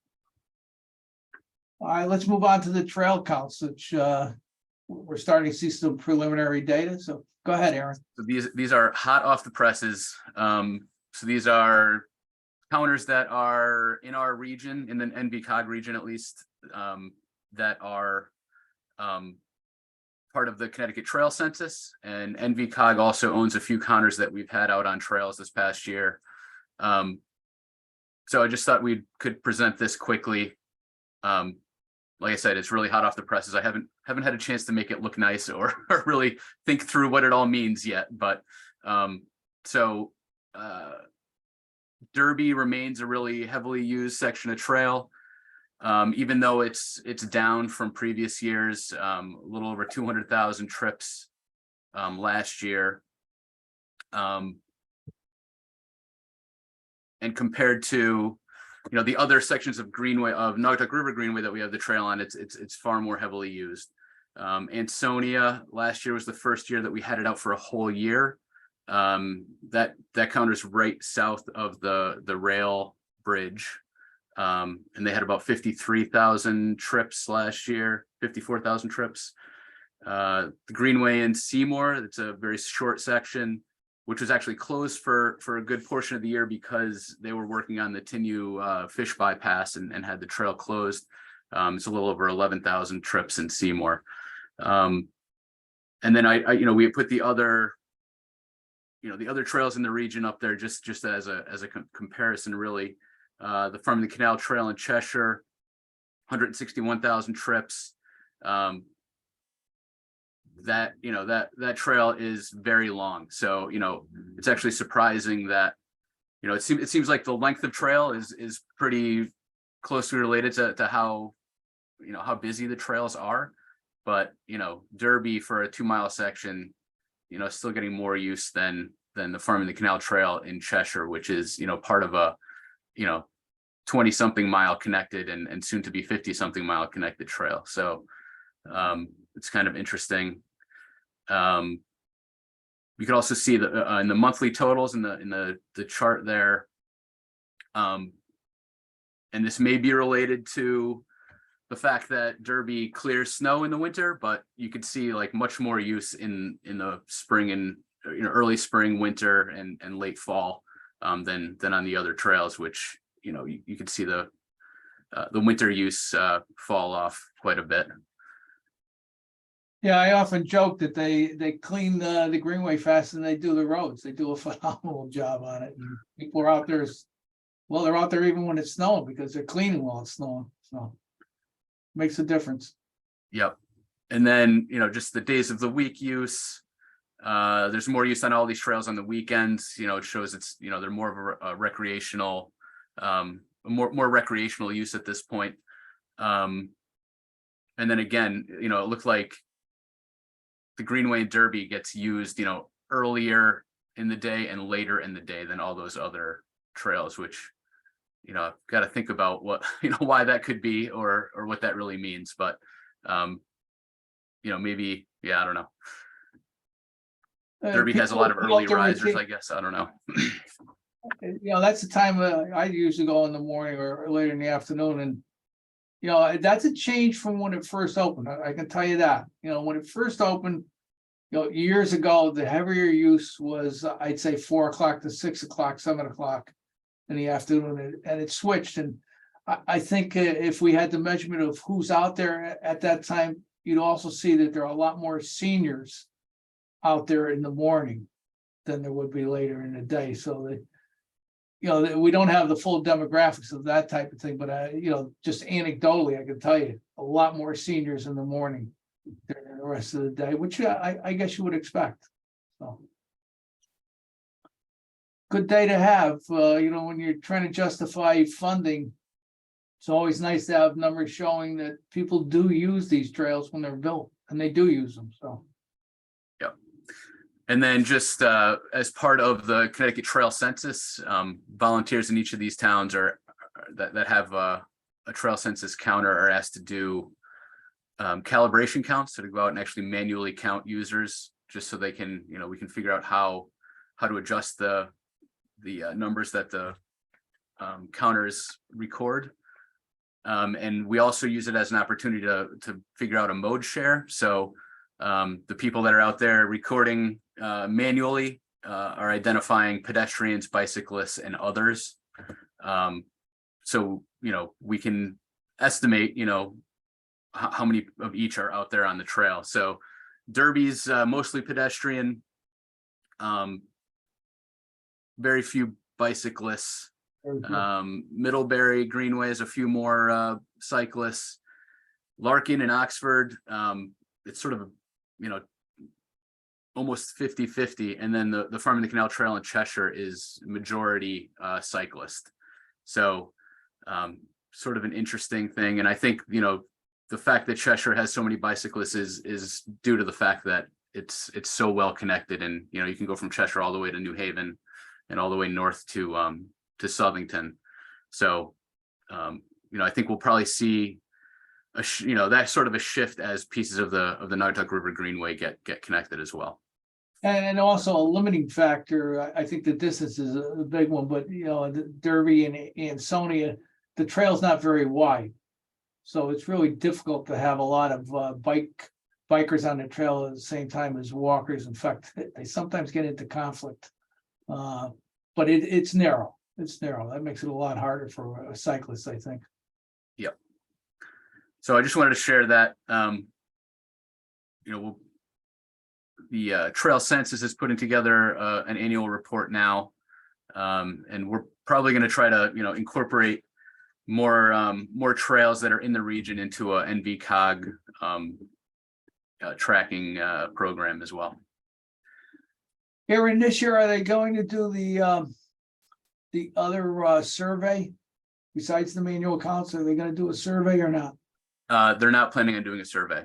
All right, let's move on to the trail counts, which we're starting to see some preliminary data. So go ahead, Aaron. So these are hot off the presses. So these are counters that are in our region, in the NVCOG region at least, that are part of the Connecticut Trail Census, and NVCOG also owns a few counters that we've had out on trails this past year. So I just thought we could present this quickly. Like I said, it's really hot off the presses. I haven't had a chance to make it look nice or really think through what it all means yet. But Derby remains a really heavily used section of trail. Even though it's down from previous years, a little over 200,000 trips last year. And compared to, the other sections of Greenway, of Naugatuck River Greenway that we have the trail on, it's far more heavily used. Ansonia last year was the first year that we had it out for a whole year. That counters right south of the rail bridge. And they had about 53,000 trips last year, 54,000 trips. The Greenway in Seymour, it's a very short section, which was actually closed for a good portion of the year because they were working on the Tinu fish bypass and had the trail closed. It's a little over 11,000 trips in Seymour. And then we put the other trails in the region up there just as a comparison, really. The Farming the Canal Trail in Cheshire, 161,000 trips. That trail is very long. So, it's actually surprising that, it seems like the length of trail is pretty closely related to how, how busy the trails are. But, Derby for a 2-mile section, still getting more use than the Farming the Canal Trail in Cheshire, which is, part of a, 20-something mile connected and soon to be 50-something mile connected trail. So it's kind of interesting. You can also see the in the monthly totals in the chart there. And this may be related to the fact that Derby clears snow in the winter, but you could see like much more use in the spring and early spring, winter, and late fall than on the other trails, which you could see the winter use fall off quite a bit. Yeah, I often joke that they clean the Greenway faster than they do the roads. They do a phenomenal job on it. And people are out there, they're out there even when it's snowing because they're cleaning while it's snowing. So makes a difference. Yep. And then, just the days of the week use. There's more use on all these trails on the weekends. It shows it's, they're more of a recreational, more recreational use at this point. And then again, it looked like the Greenway and Derby gets used, earlier in the day and later in the day than all those other trails, which, I've got to think about what, why that could be or what that really means. But, maybe, yeah, I don't know. Derby has a lot of early risers, I guess. I don't know. That's the time I usually go in the morning or later in the afternoon, and that's a change from when it first opened. I can tell you that. When it first opened, years ago, the heavier use was, I'd say 4 o'clock to 6 o'clock, 7 o'clock in the afternoon, and it switched. And I think if we had the measurement of who's out there at that time, you'd also see that there are a lot more seniors out there in the morning than there would be later in the day. So that, we don't have the full demographics of that type of thing, but just anecdotally, I can tell you a lot more seniors in the morning than the rest of the day, which I guess you would expect. So good day to have. When you're trying to justify funding, it's always nice to have numbers showing that people do use these trails when they're built, and they do use them. So. And then just as part of the Connecticut Trail Census, volunteers in each of these towns that have a trail census counter are asked to do calibration counts, so to go out and actually manually count users, just so they can, we can figure out how to adjust the numbers that the counters record. And we also use it as an opportunity to figure out a mode share. So the people that are out there recording manually are identifying pedestrians, bicyclists, and others. So, we can estimate, how many of each are out there on the trail. So Derby's mostly pedestrian, very few bicyclists. Middlebury, Greenway is a few more cyclists. Larkin and Oxford, it's sort of, almost 50-50. And then the Farm in the Canal Trail in Cheshire is majority cyclist. So sort of an interesting thing. And I think, the fact that Cheshire has so many bicyclists is due to the fact that it's so well connected. And, you can go from Cheshire all the way to New Haven and all the way north to Southington. So, I think we'll probably see that sort of a shift as pieces of the Naugatuck River Greenway get connected as well. And also a limiting factor, I think the distance is a big one, but the Derby and Ansonia, the trail's not very wide. So it's really difficult to have a lot of bikers on the trail at the same time as walkers. In fact, they sometimes get into conflict. But it's narrow. It's narrow. That makes it a lot harder for a cyclist, I think. Yep. So I just wanted to share that, the Trail Census is putting together an annual report now. And we're probably going to try to, incorporate more trails that are in the region into a NVCOG tracking program as well. Aaron, this year, are they going to do the other survey besides the manual accounts? Are they going to do a survey or not? They're not planning on doing a survey.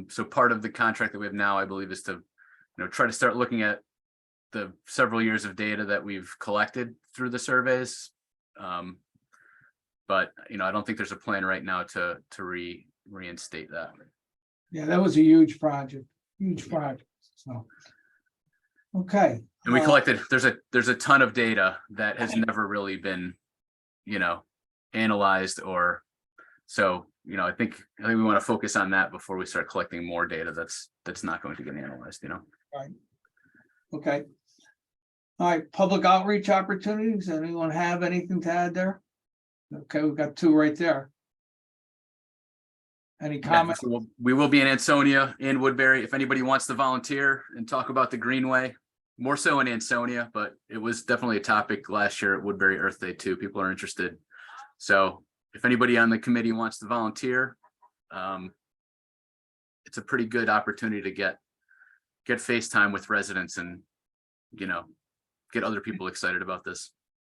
So part of the contract that we have now, I believe, is to, try to start looking at the several years of data that we've collected through the surveys. But, I don't think there's a plan right now to reinstate that. Yeah, that was a huge project, so. Okay. And we collected, there's a ton of data that has never really been, analyzed or, so, I think we want to focus on that before we start collecting more data that's not going to get analyzed, Right. Okay. All right, public outreach opportunities. Anyone have anything to add there? Okay, we've got 2 right there. Any comments? So we will be in Ansonia and Woodbury. If anybody wants to volunteer and talk about the Greenway, more so in Ansonia, but it was definitely a topic last year at Woodbury Earth Day too. People are interested. So if anybody on the committee wants to volunteer, it's a pretty good opportunity to get get FaceTime with residents and, you know, get other people excited about this.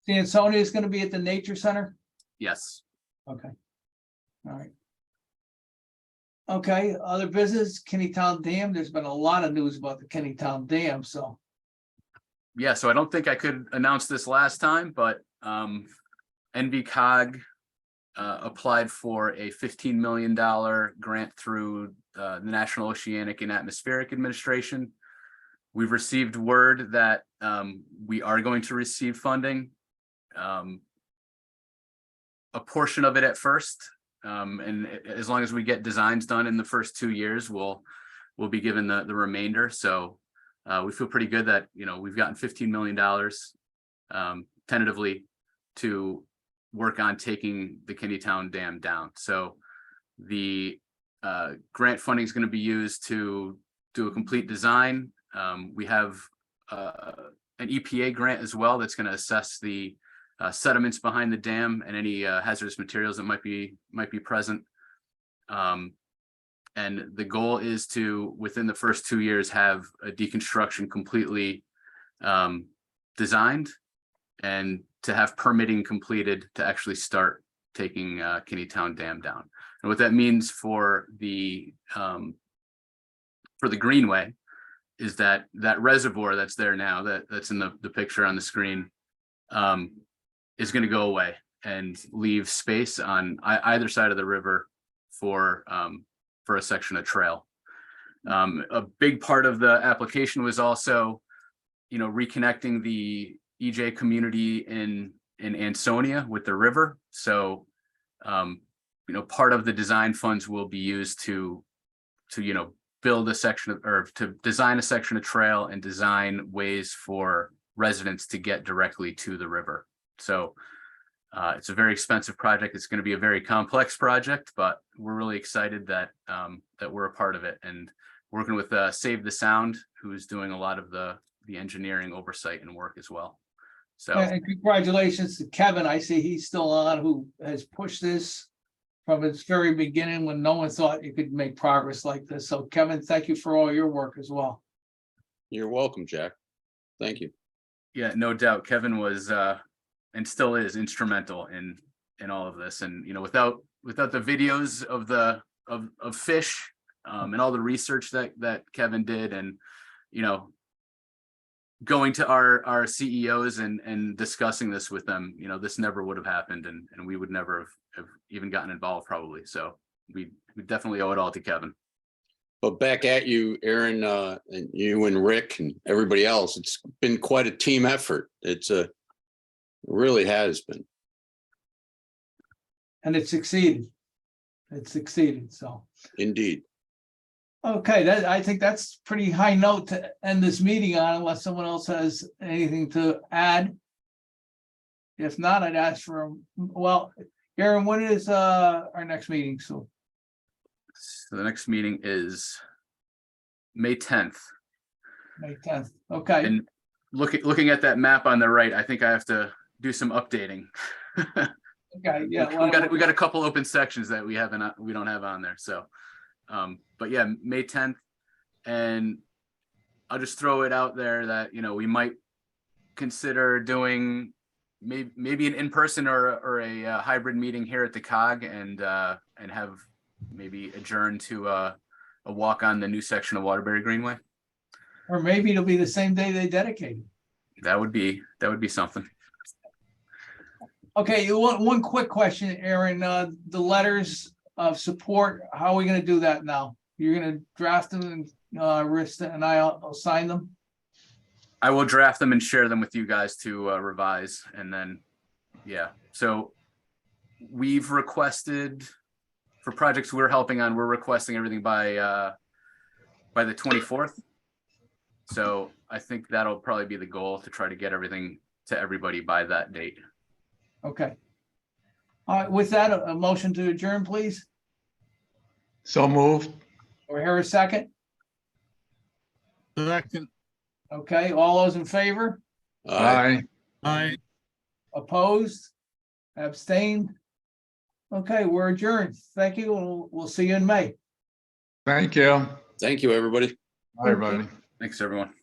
The Ansonia is gonna be at the Nature Center? Yes. Okay. All right. Okay, other business, Kennytown Dam, there's been a lot of news about the Kennytown Dam, so. Yeah, so I don't think I could announce this last time, but NVCOG applied for a $15 million grant through the National Oceanic and Atmospheric Administration. We've received word that we are going to receive funding, a portion of it at first. And as long as we get designs done in the first 2 years, we'll be given the remainder. So we feel pretty good that, you know, we've gotten $15 million tentatively to work on taking the Kennytown Dam down. So the grant funding is going to be used to do a complete design. We have an EPA grant as well that's going to assess the sediments behind the dam and any hazardous materials that might be present. And the goal is to, within the first 2 years, have a deconstruction completely designed and to have permitting completed to actually start taking Kennytown Dam down. And what that means for the Greenway is that reservoir that's there now, that's in the picture on the screen, is going to go away and leave space on either side of the river for a section of trail. A big part of the application was also, you know, reconnecting the EJ community in Ansonia with the river. So, you know, part of the design funds will be used to you know, build a section of, or to design a section of trail and design ways for residents to get directly to the river. So it's a very expensive project. It's going to be a very complex project, but we're really excited that that we're a part of it, and working with Save the Sound, who's doing a lot of the engineering oversight and work as well. So And congratulations to Kevin. I see he's still on, who has pushed this from its very beginning when no one thought you could make progress like this. So Kevin, thank you for all your work as well. You're welcome, Jack. Thank you. yeah, no doubt, Kevin was and still is instrumental in all of this. And you know, without the videos of fish and all the research that Kevin did, and you know, going to our CEOs and discussing this with them, you know, this never would have happened, and we would never have even gotten involved probably. So we definitely owe it all to Kevin. But back at you, Aaron, and you and Rick and everybody else, it's been quite a team effort. It really has been. And it succeeded. It succeeded, so. Indeed. Okay, I think that's pretty high note to end this meeting on, unless someone else has anything to add. If not, I'd ask for, well, Aaron, when is our next meeting? So the next meeting is May 10th. May 10th. Okay. And looking at that map on the right, I think I have to do some updating. Okay, yeah. we got a couple open sections that we don't have on there. So but yeah, May 10th, and I'll just throw it out there that, you know, we might consider doing maybe an in-person or a hybrid meeting here at the COG, and have maybe adjourn to a walk on the new section of Waterbury Greenway. Or maybe it'll be the same day they dedicate it. That would be something. Okay, one quick question, Aaron, the letters of support, how are we gonna do that now? You're gonna draft them and Rista and I'll sign them? I will draft them and share them with you guys to revise, and then, yeah. So we've requested, for projects we're helping on, we're requesting everything by the 24th. So I think that'll probably be the goal, to try to get everything to everybody by that date. Okay. All right, with that, a motion to adjourn, please. So moved. Or here a second? Second. Okay, all those in favor? Aye. Aye. Opposed? Abstained? Okay, we're adjourned. Thank you. We'll see you in May. Thank you. Thank you, everybody. Bye, everybody. Thanks, everyone.